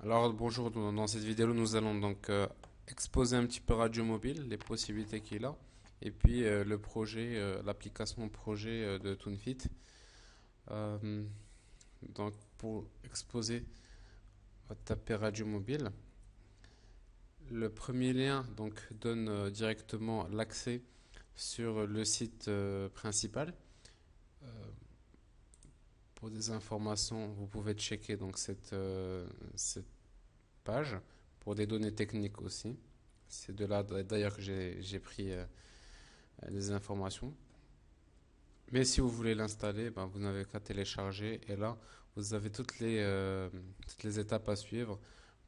Alors bonjour, dans cette vidéo nous allons donc exposer un petit peu Radio Mobile, les possibilités qu'il a, et puis le projet, l'application projet de TuneFit. Euh, donc pour exposer, on va taper Radio Mobile. Le premier lien donc donne directement l'accès sur le site principal. Euh, pour des informations, vous pouvez checker donc cette page pour des données techniques aussi. C'est de là d'ailleurs que j'ai pris les informations. Mais si vous voulez l'installer, ben, vous n'avez qu'à télécharger et là, vous avez toutes les étapes à suivre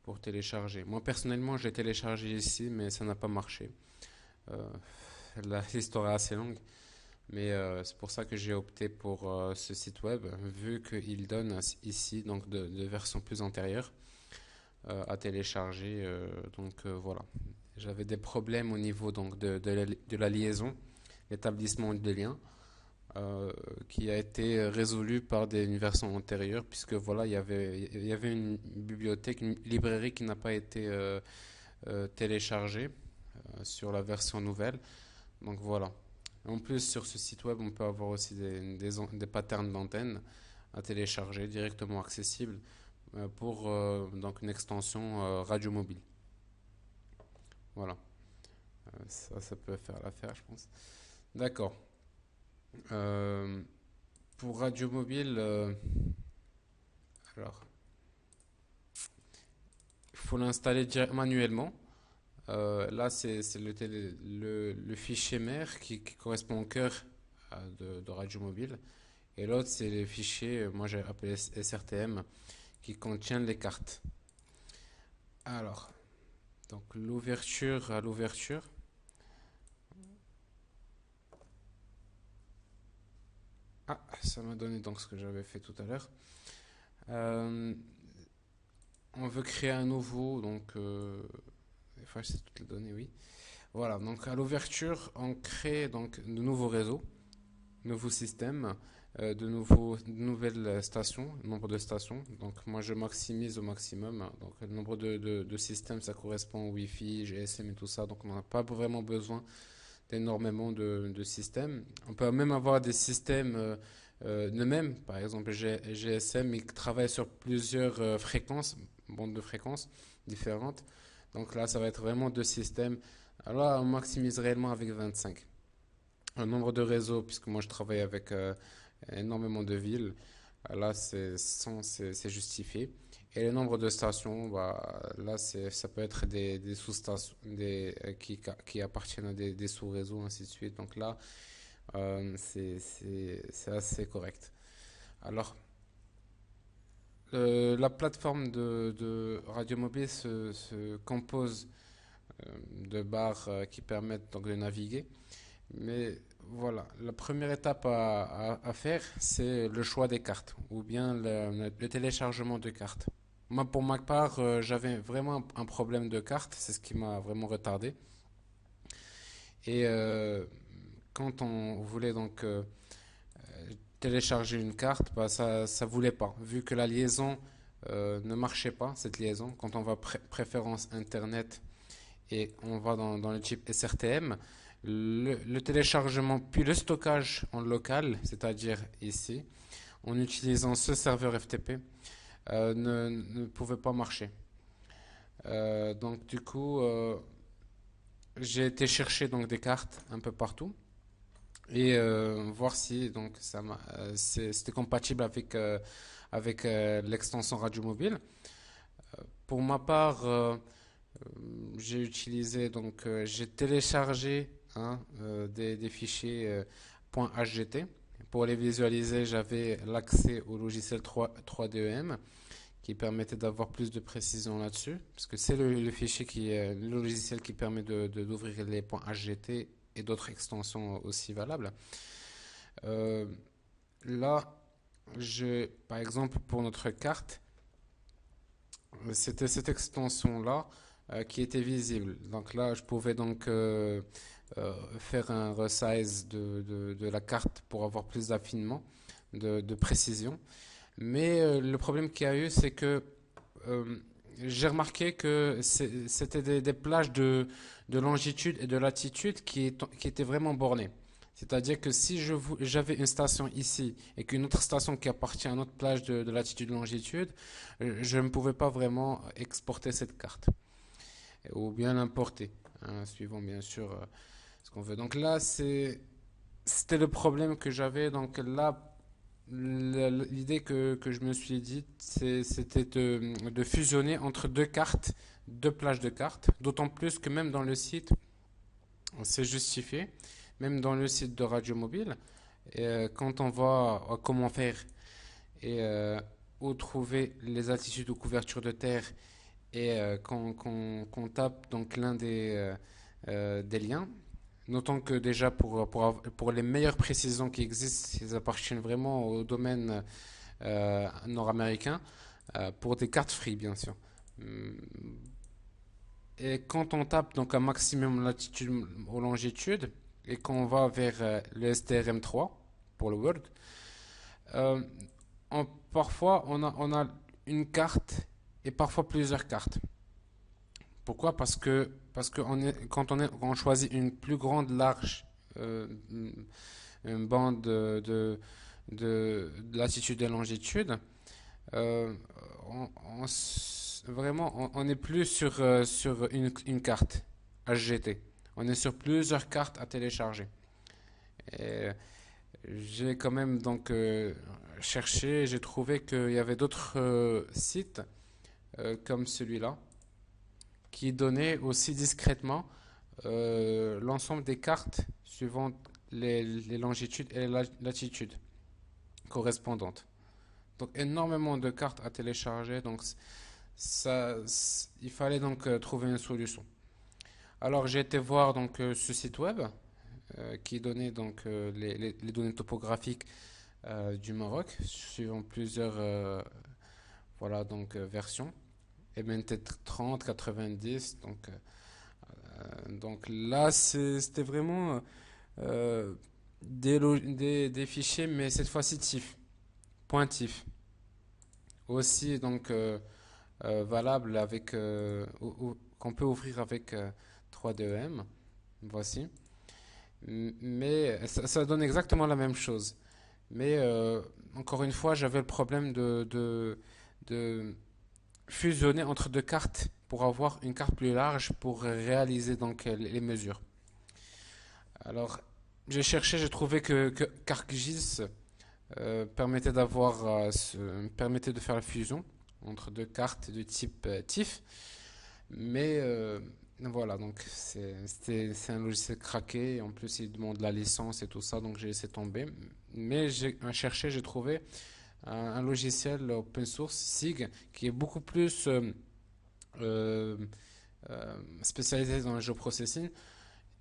pour télécharger. Moi, personnellement, j'ai téléchargé ici, mais ça n'a pas marché. Euh, L'histoire est assez longue, mais c'est pour ça que j'ai opté pour ce site web, vu qu'il donne ici donc de versions plus antérieures à télécharger. Voilà. J'avais des problèmes au niveau donc de la liaison, l'établissement des liens, qui a été résolu par une version antérieure, puisque voilà, il y avait une bibliothèque, une librairie qui n'a pas été téléchargée sur la version nouvelle. Donc voilà. En plus, sur ce site web, on peut avoir aussi des patterns d'antenne à télécharger directement accessibles pour donc une extension radio mobile. Voilà. Ça peut faire l'affaire, je pense. D'accord. Euh, pour radio mobile, alors, il faut l'installer manuellement. Là, c'est le fichier mère qui correspond au cœur de radio mobile. Et l'autre, c'est les fichiers, moi j'ai appelé SRTM, qui contiennent les cartes. Alors, donc l'ouverture à l'ouverture. Ah, ça m'a donné donc ce que j'avais fait tout à l'heure. Euh, on veut créer un nouveau, donc effacer toutes les données, oui. Voilà, donc à l'ouverture, on crée donc de nouveaux réseaux, de nouveaux systèmes, de nouvelles stations, nombre de stations. Donc moi je maximise au maximum. Donc le nombre de systèmes, ça correspond au Wi-Fi, GSM et tout ça. Donc on n'a pas vraiment besoin d'énormément de systèmes. On peut même avoir des systèmes de même, par exemple GSM, qui travaillent sur plusieurs fréquences, bandes de fréquences différentes. Donc là, ça va être vraiment deux systèmes. Alors là, on maximise réellement avec 25. Un nombre de réseaux, puisque moi je travaille avec énormément de villes, là c'est justifié. Et le nombre de stations, bah, là ça peut être des sous-stations qui appartiennent à des sous-réseaux, ainsi de suite. Donc là, c'est assez correct. Alors, la plateforme de radio mobile se compose de barres qui permettent donc de naviguer. Mais voilà, la première étape à faire, c'est le choix des cartes ou bien le téléchargement de cartes. Moi, pour ma part, j'avais vraiment un problème de cartes, c'est ce qui m'a vraiment retardé. Et quand on voulait donc télécharger une carte, bah, ça voulait pas, vu que la liaison ne marchait pas, cette liaison. Quand on va préférence Internet et on va dans le type SRTM, le téléchargement puis le stockage en local, c'est-à-dire ici, en utilisant ce serveur FTP, ne pouvait pas marcher. Donc du coup, j'ai été chercher donc des cartes un peu partout et voir si donc c'était compatible avec l'extension radio mobile. Pour ma part, j'ai utilisé donc j'ai téléchargé des fichiers .hgt. Pour les visualiser, j'avais l'accès au logiciel 3DEM qui permettait d'avoir plus de précision là-dessus, parce que c'est le fichier le logiciel qui permet d'ouvrir les .hgt et d'autres extensions aussi valables. Euh, Là, par exemple, pour notre carte, c'était cette extension-là qui était visible. Donc là, je pouvais donc faire un resize de la carte pour avoir plus d'affinement, de précision. Mais le problème qu'il y a eu, c'est que euh, j'ai remarqué que c'était des plages de longitude et de latitude qui étaient vraiment bornées. C'est-à-dire que si j'avais une station ici et qu'une autre station qui appartient à une autre plage de latitude longitude, je ne pouvais pas vraiment exporter cette carte ou bien l'importer, hein, suivant bien sûr ce qu'on veut. Donc là, c'était le problème que j'avais. Donc là, l'idée que je me suis dit, c'était de fusionner entre deux cartes, deux plages de cartes. D'autant plus que même dans le site, c'est justifié. Même dans le site de Radio Mobile, quand on voit comment faire et où trouver les altitudes de couverture de terre et qu'on tape donc l'un des liens, notons que déjà pour les meilleures précisions qui existent, ils appartiennent vraiment au domaine nord-américain, pour des cartes free bien sûr. Et quand on tape donc un maximum latitude ou longitude et qu'on va vers le STRM3 pour le Word, euh, parfois on a une carte et parfois plusieurs cartes. Pourquoi? Parce que quand on choisit une plus grande large euh, une bande de latitude et longitude, euh, vraiment on n'est plus sur une carte HGT. On est sur plusieurs cartes à télécharger. Et j'ai quand même donc cherché, j'ai trouvé qu'il y avait d'autres sites comme celui-là qui donnaient aussi discrètement l'ensemble des cartes suivant les longitudes et les latitudes correspondantes. Donc énormément de cartes à télécharger, donc ça, il fallait donc trouver une solution. Alors j'ai été voir donc ce site web qui donnait donc les données topographiques du Maroc suivant plusieurs voilà donc versions MNT 30, 90 donc là c'était vraiment des fichiers mais cette fois-ci TIFF, pointif aussi donc valable avec qu'on peut ouvrir avec 3DEM. Voici. Mais ça donne exactement la même chose. Mais encore une fois, j'avais le problème de fusionner entre deux cartes pour avoir une carte plus large pour réaliser donc les mesures. Alors, j'ai cherché, j'ai trouvé que QuarkGIS permettait de faire la fusion entre deux cartes de type TIFF. Mais voilà, donc c'est un logiciel craqué. En plus, il demande la licence et tout ça, donc j'ai laissé tomber. Mais j'ai cherché, j'ai trouvé un logiciel open source, SIG, qui est beaucoup plus euh, spécialisé dans le geoprocessing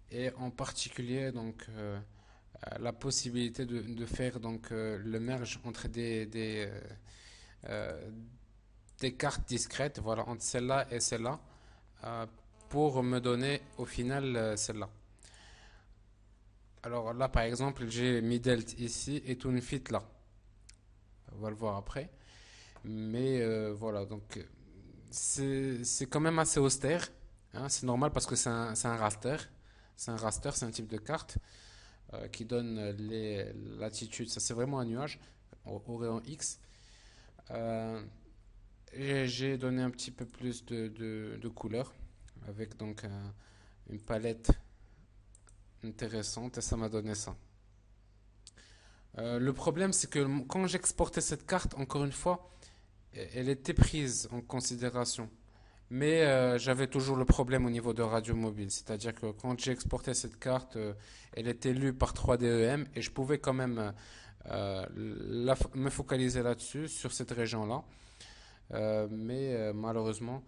et en particulier donc la possibilité de faire donc le merge entre euh, des cartes discrètes, voilà, entre celle-là et celle-là, euh, pour me donner au final celle-là. Alors là, par exemple, j'ai Midelt ici et Tunefit là. On va le voir après. Mais voilà, donc c'est quand même assez austère, hein, c'est normal parce que c'est un raster. C'est un raster, c'est un type de carte qui donne les latitudes. Ça, c'est vraiment un nuage au rayon X. Euh, et j'ai donné un petit peu plus de couleurs avec donc une palette intéressante et ça m'a donné ça. Le problème, c'est que quand j'exportais cette carte, encore une fois, elle était prise en considération. Mais j'avais toujours le problème au niveau de Radio Mobile. C'est-à-dire que quand j'ai exporté cette carte, elle était lue par 3DEM et je pouvais quand même me focaliser là-dessus, sur cette région-là. Mais malheureusement,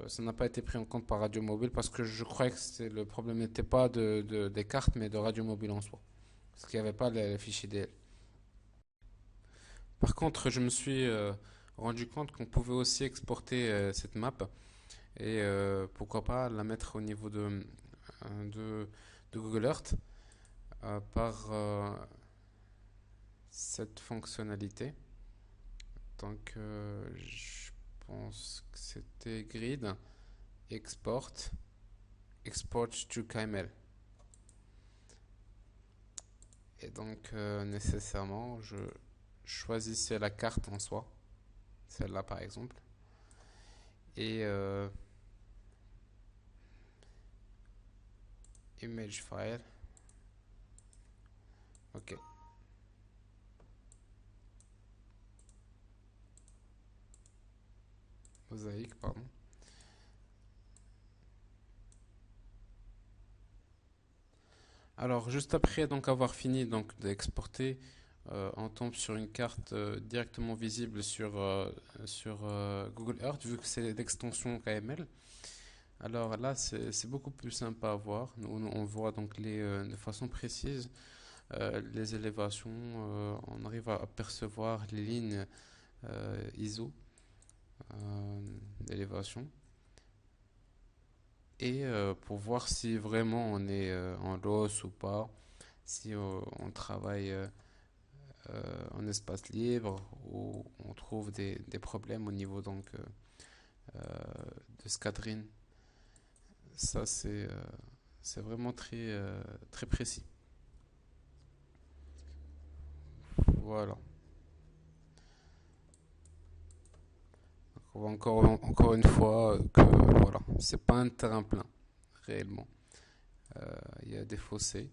ça n'a pas été pris en compte par Radio Mobile parce que je crois que le problème n'était pas des cartes, mais de Radio Mobile en soi. Parce qu'il n'y avait pas les fichiers DL. Par contre, je me suis rendu compte qu'on pouvait aussi exporter cette map et pourquoi pas la mettre au niveau de, de Google Earth par cette fonctionnalité. Donc, je pense que c'était grid, export, export to KML. Et donc nécessairement, je choisissais la carte en soi, celle-là par exemple, et image file, ok, mosaïque, pardon. Alors juste après donc avoir fini donc d'exporter, on tombe sur une carte directement visible sur Google Earth vu que c'est l'extension KML. Alors là c'est beaucoup plus sympa à voir. On voit donc de façon précise les élévations. On arrive à apercevoir les lignes ISO d'élévation. Et pour voir si vraiment on est en loss ou pas, si on travaille en espace libre ou on trouve des problèmes au niveau donc de Scadrin. Ça c'est vraiment très précis. Voilà. Donc on voit encore une fois que voilà, c'est pas un terrain plein réellement. Il y a des fossés.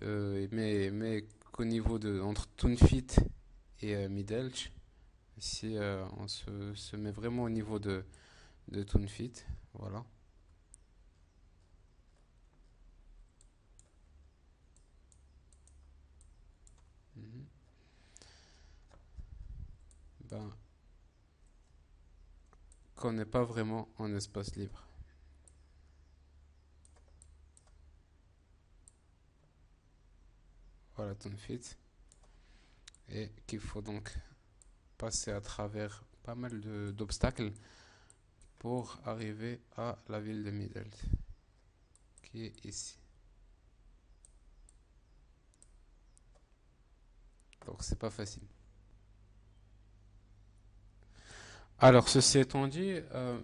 Mais qu'au niveau de entre Tunfit et Middelch, si on se met vraiment au niveau de Tunfit, voilà. Mhm. Ben, qu'on n'est pas vraiment en espace libre. Voilà Tunfit. Et qu'il faut donc passer à travers pas mal d'obstacles pour arriver à la ville de Middelch, qui est ici. Donc c'est pas facile. Alors, ceci étant dit,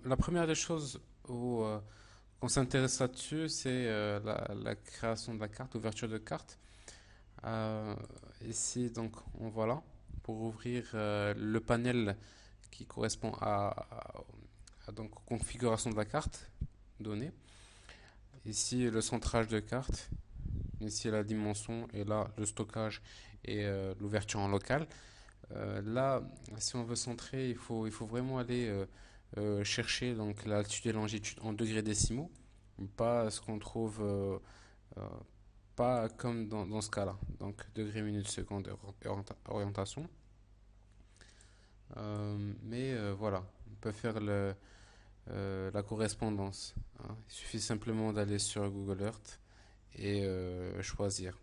la première des choses où on s'intéresse là-dessus, c'est la création de la carte, ouverture de carte. Euh, Ici, donc, on voit là, pour ouvrir le panel qui correspond donc, configuration de la carte donnée. Ici, le centrage de carte. Ici, la dimension. Et là, le stockage et l'ouverture en local. Là, si on veut centrer, il faut vraiment aller chercher donc l'altitude et longitude en degrés décimaux, pas ce qu'on trouve, euh, pas comme dans ce cas-là, donc degrés, minutes, secondes, orientation. Mais voilà, on peut faire la correspondance, hein. Il suffit simplement d'aller sur Google Earth et choisir.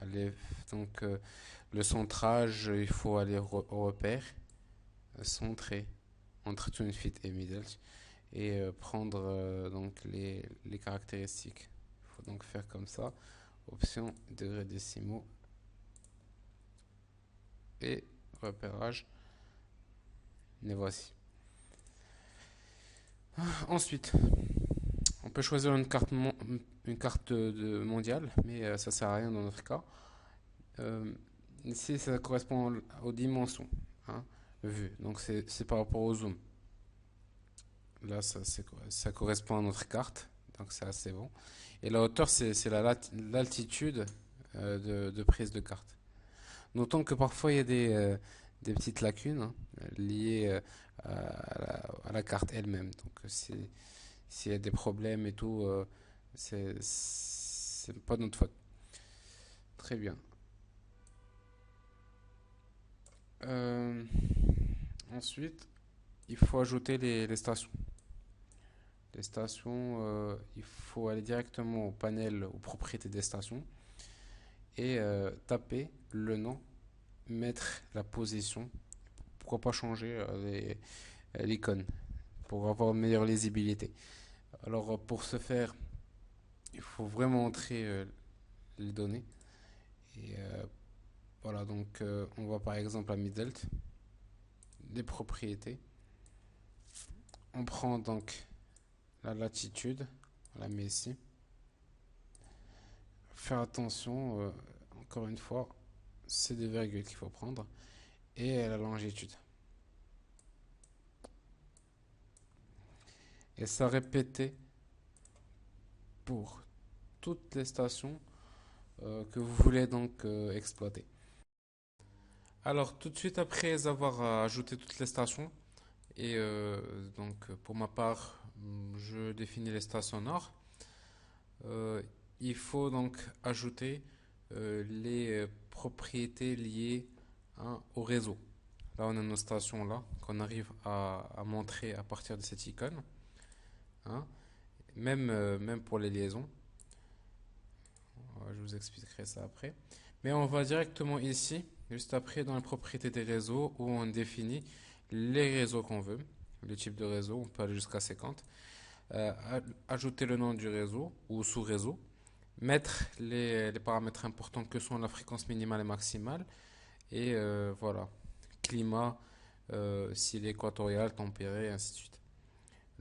Aller, donc le centrage, il faut aller au repère, centrer entre TuneFit et Middelch et prendre donc les caractéristiques. Il faut donc faire comme ça. Option degrés décimaux et repérage. Les voici. Ensuite, on peut choisir une carte mondiale, mais ça sert à rien dans notre cas. Euh, Ici, ça correspond aux dimensions, hein, vues. Donc c'est par rapport au zoom. Là, ça correspond à notre carte, donc c'est assez bon. Et la hauteur, c'est l'altitude de prise de carte. Notons que parfois il y a des petites lacunes, hein, liées à la carte elle-même. Donc s'il y a des problèmes et tout, c'est pas de notre faute. Très bien. Euh, Ensuite, il faut ajouter les stations. Les stations, il faut aller directement au panel, aux propriétés des stations et taper le nom, mettre la position. Pourquoi pas changer l'icône pour avoir une meilleure lisibilité. Alors pour ce faire, il faut vraiment entrer les données. Et voilà, donc on va par exemple à Midelt, les propriétés. On prend donc la latitude, on la met ici. Faire attention, encore une fois, c'est des virgules qu'il faut prendre. Et la longitude. Et ça répété pour toutes les stations que vous voulez donc exploiter. Alors tout de suite après avoir ajouté toutes les stations, et donc pour ma part, je définis les stations nord, euh, il faut donc ajouter les propriétés liées hein, au réseau. Là on a nos stations là qu'on arrive à montrer à partir de cette icône, hein. Même pour les liaisons. Je vous expliquerai ça après. Mais on va directement ici, juste après, dans les propriétés des réseaux, où on définit les réseaux qu'on veut, le type de réseau, on peut aller jusqu'à 50. Euh, Ajouter le nom du réseau ou sous-réseau, mettre les paramètres importants que sont la fréquence minimale et maximale, et voilà, climat, s'il est équatorial, tempéré, et ainsi de suite.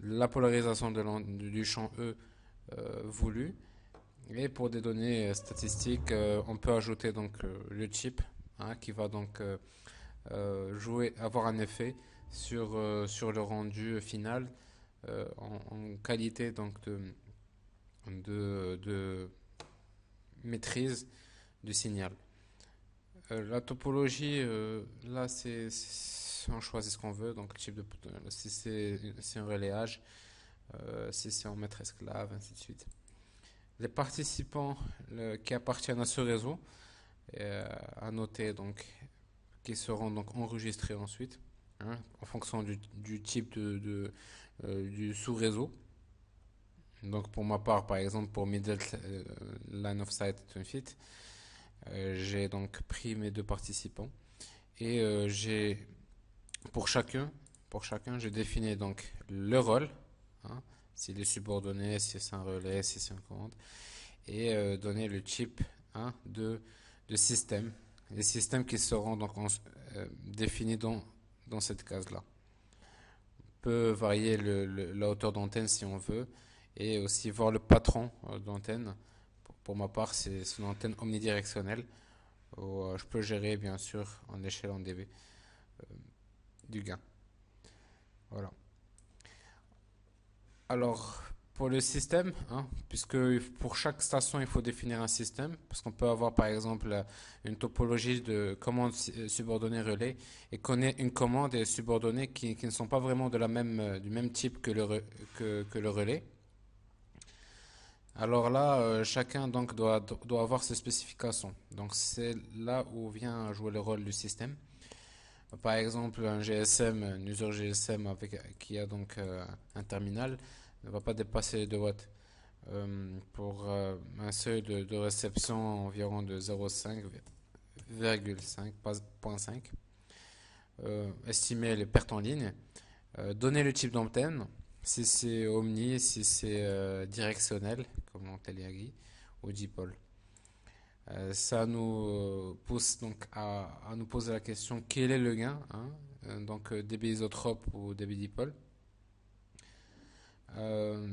La polarisation du champ E voulu. Et pour des données statistiques, on peut ajouter donc le chip hein, qui va donc avoir un effet sur le rendu final en qualité donc de maîtrise du signal. La topologie, là on choisit ce qu'on veut, donc le type si c'est un relayage, si c'est en maître esclave, ainsi de suite. Les participants qui appartiennent à ce réseau, à noter donc, qui seront donc enregistrés ensuite, hein, en fonction du type du sous-réseau. Donc pour ma part, par exemple, pour Middle Line of Sight et TuneFit, j'ai donc pris mes deux participants et pour chacun, j'ai défini donc le rôle, hein, s'il est subordonné, si c'est un relais, si c'est un commande, et donner le type hein, de système. Les systèmes qui seront donc définis dans cette case-là. On peut varier la hauteur d'antenne si on veut et aussi voir le patron d'antenne. Pour ma part, c'est une antenne omnidirectionnelle où je peux gérer bien sûr en échelle en dB du gain. Voilà. Alors, pour le système, hein, puisque pour chaque station, il faut définir un système, parce qu'on peut avoir par exemple une topologie de commande subordonnée relais et qu'on ait une commande et subordonnée qui ne sont pas vraiment du même type que le relais. Alors là, chacun donc doit avoir ses spécifications. Donc c'est là où vient jouer le rôle du système. Par exemple, un GSM, un user GSM qui a donc un terminal ne va pas dépasser les 2 watts. Pour un seuil de réception environ de 0,5, estimer les pertes en ligne, donner le type d'antenne, si c'est omni, si c'est directionnel, comme l'antenne Yagi, ou dipole. Ça nous pousse donc à nous poser la question quel est le gain, hein, donc débit isotrope ou débit dipole.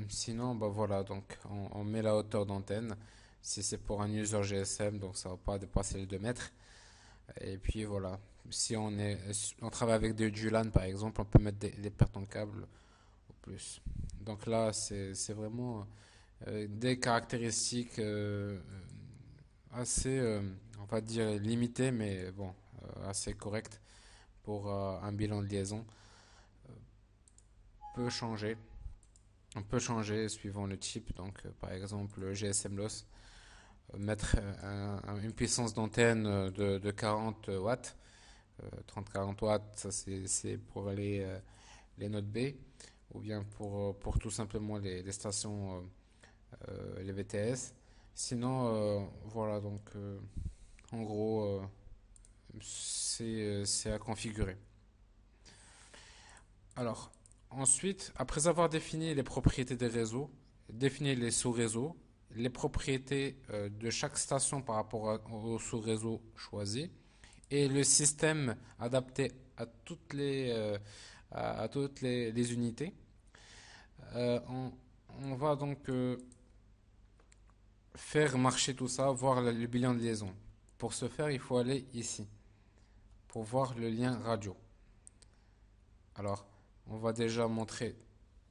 Sinon, bah voilà, donc on met la hauteur d'antenne. Si c'est pour un user GSM, donc ça va pas dépasser les 2 mètres. Et puis voilà, si on travaille avec du LAN par exemple, on peut mettre des pertes en câble au plus. Donc là, c'est vraiment des caractéristiques assez, on va dire limitées, mais bon, assez correctes pour un bilan de liaison. Peut changer. On peut changer suivant le type, donc par exemple le GSM Loss, mettre une puissance d'antenne de 40 watts, 30-40 watts, ça c'est pour les nodes B, ou bien pour tout simplement les stations, les VTS. Sinon, voilà, donc en gros, c'est à configurer. Alors, ensuite, après avoir défini les propriétés des réseaux, définir les sous-réseaux, les propriétés de chaque station par rapport au sous-réseau choisi, et le système adapté à toutes les unités, Euh, on, on va donc faire marcher tout ça, voir le bilan de liaison. Pour ce faire, il faut aller ici, pour voir le lien radio. Alors, on va déjà montrer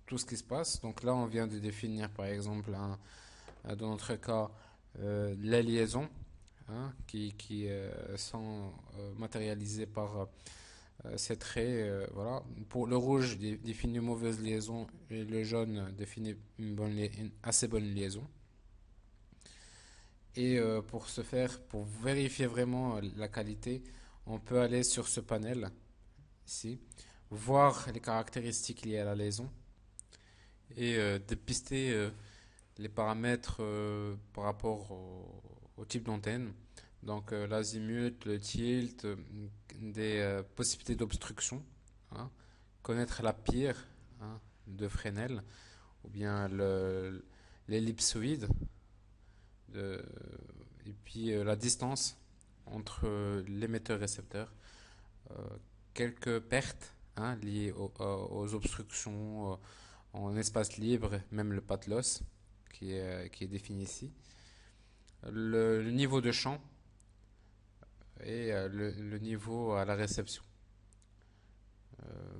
tout ce qui se passe. Donc là, on vient de définir, par exemple, dans notre cas, les liaisons, hein, qui sont matérialisées par ces traits. Voilà. Pour le rouge, définit une mauvaise liaison et le jaune définit une assez bonne liaison. Et pour ce faire, pour vérifier vraiment la qualité, on peut aller sur ce panel ici, voir les caractéristiques liées à la liaison et dépister les paramètres par rapport au type d'antenne. Donc l'azimut, le tilt, des possibilités d'obstruction, hein, connaître la pire, hein, de Fresnel, ou bien l'ellipsoïde, de- et puis la distance entre l'émetteur et récepteur, euh, quelques pertes, hein, liées aux obstructions en espace libre, même le patlos qui est défini ici, le niveau de champ et le niveau à la réception.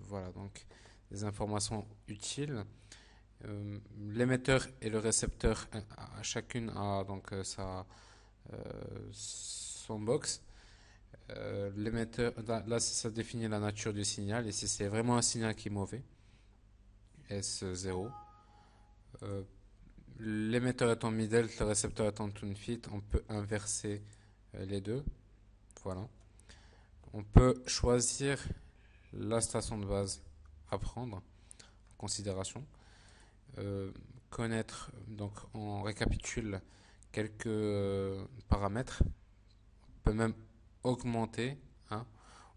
Voilà donc des informations utiles. L'émetteur et le récepteur, chacune a donc son box. L'émetteur, là, ça définit la nature du signal et si c'est vraiment un signal qui est mauvais, S0. Euh, L'émetteur est en middle, le récepteur est en tune fit, on peut inverser les deux. Voilà. On peut choisir la station de base à prendre en considération. Euh, Connaître, donc on récapitule quelques paramètres. On peut même augmenter, hein,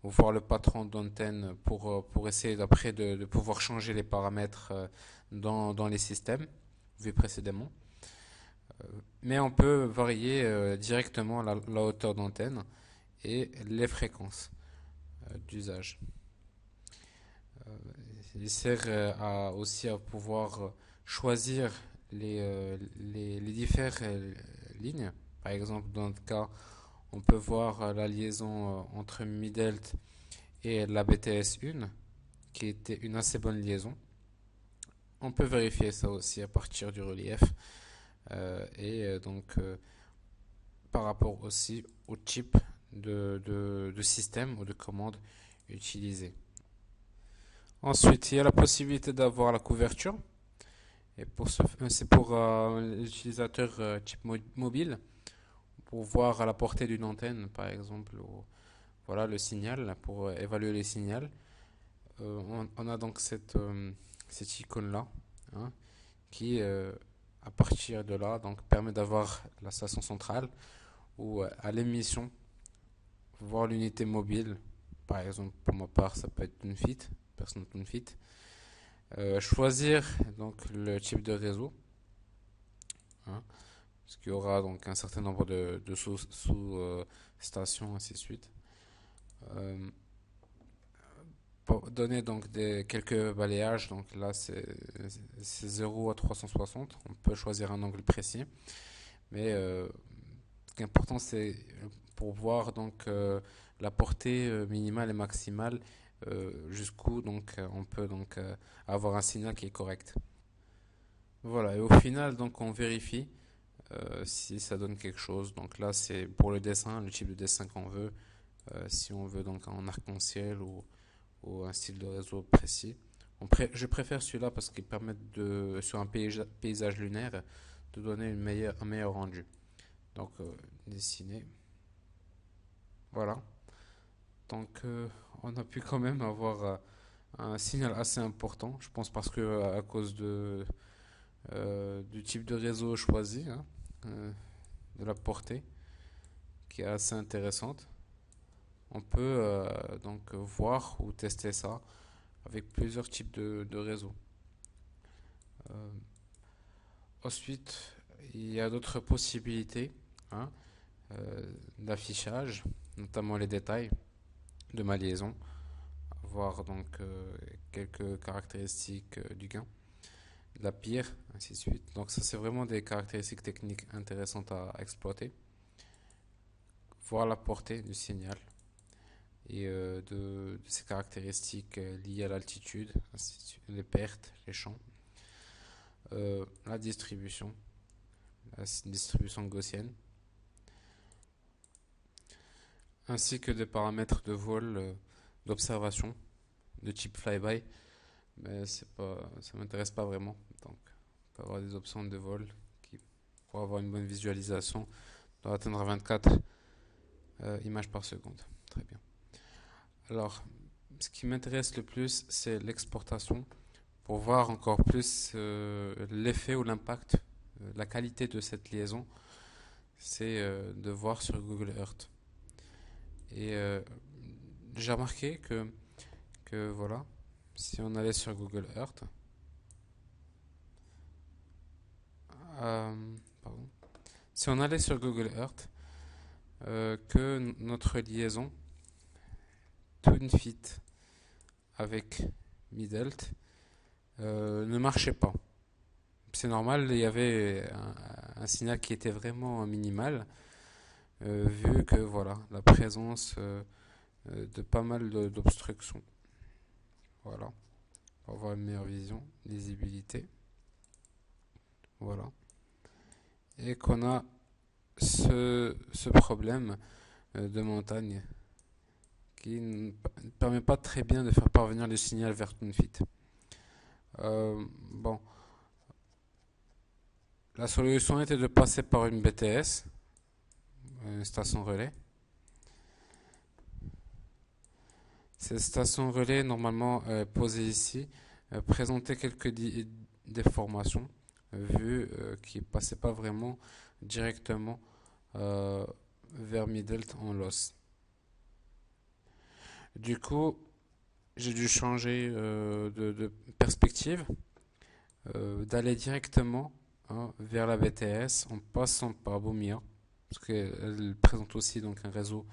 ou voir le patron d'antenne pour essayer d'après de pouvoir changer les paramètres dans les systèmes vus précédemment. Mais on peut varier directement la hauteur d'antenne et les fréquences d'usage. Il sert aussi à pouvoir choisir les différentes lignes. Par exemple, dans le cas, on peut voir la liaison entre Midelt et la BTS 1, qui était une assez bonne liaison. On peut vérifier ça aussi à partir du relief et par rapport aussi au type de système ou de commande utilisé. Ensuite, il y a la possibilité d'avoir la couverture. Et c'est pour l'utilisateur type mobile, pour voir à la portée d'une antenne, par exemple, voilà le signal, pour évaluer les signaux. On a donc cette icône-là, hein, qui, à partir de là, donc, permet d'avoir la station centrale ou à l'émission, voir l'unité mobile. Par exemple, pour ma part, ça peut être une fit, personne une fit. Choisir donc le type de réseau, hein, parce qu'il y aura donc un certain nombre de sous-stations, ainsi de suite. Euh, pour donner donc quelques balayages, donc là c'est 0 à 360, on peut choisir un angle précis, mais ce qui est important c'est pour voir donc la portée minimale et maximale jusqu'où donc on peut donc avoir un signal qui est correct. Voilà, et au final donc on vérifie si ça donne quelque chose. Donc là, c'est pour le dessin, le type de dessin qu'on veut. Si on veut donc en arc-en-ciel ou un style de réseau précis. Je préfère celui-là parce qu'il permet sur un paysage lunaire de donner un meilleur rendu. Donc, dessiner. Voilà. Donc, on a pu quand même avoir un signal assez important. Je pense parce que à cause du type de réseau choisi, hein, de la portée, qui est assez intéressante. On peut donc voir ou tester ça avec plusieurs types de réseaux. Euh, Ensuite, il y a d'autres possibilités, hein, d'affichage, notamment les détails de ma liaison, voir donc quelques caractéristiques du gain. la pire, ainsi de suite. Donc ça, c'est vraiment des caractéristiques techniques intéressantes à exploiter. Voir la portée du signal et de ses caractéristiques liées à l'altitude, les pertes, les champs, la distribution, la distribution gaussienne, ainsi que des paramètres de vol, d'observation, de type flyby, mais c'est pas, ça m'intéresse pas vraiment. Donc, on peut avoir des options de vol qui, pour avoir une bonne visualisation, doit atteindre 24 images par seconde. Très bien. Alors, ce qui m'intéresse le plus, c'est l'exportation pour voir encore plus l'effet ou l'impact, la qualité de cette liaison. C'est de voir sur Google Earth. Et j'ai remarqué que voilà, si on allait sur Google Earth, pardon, si on allait sur Google Earth, que notre liaison TuneFit avec Midelt ne marchait pas. C'est normal, il y avait un signal qui était vraiment minimal, vu que voilà, la présence de pas mal d'obstructions. Voilà, pour avoir une meilleure vision, lisibilité. Voilà. Et qu'on a ce problème de montagne qui ne permet pas très bien de faire parvenir le signal vers TuneFit. Bon, la solution était de passer par une BTS, une station relais. Cette station relais, normalement posée ici, présentait quelques déformations, vu qu'il ne passait pas vraiment directement vers Midelt en loss. Du coup, j'ai dû changer de perspective, d'aller directement vers la BTS en passant par Bumia, parce qu'elle présente aussi donc un réseau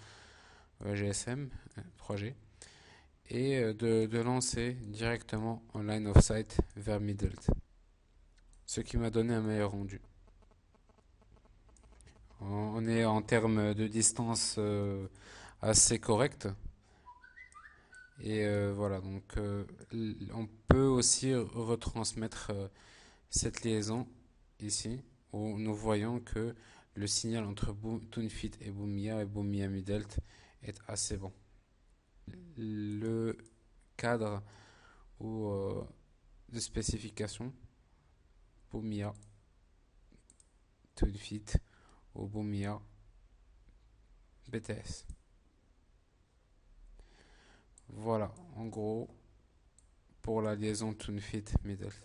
GSM 3G, et de lancer directement en line of sight vers Midelt, ce qui m'a donné un meilleur rendu. On est en termes de distance assez correct. Et voilà, donc on peut aussi retransmettre cette liaison ici, où nous voyons que le signal entre TuneFit et Bumia Midelt est assez bon. Le cadre ou de spécification Bumia TuneFit ou Bumia BTS. Voilà, en gros, pour la liaison TuneFit Midelt.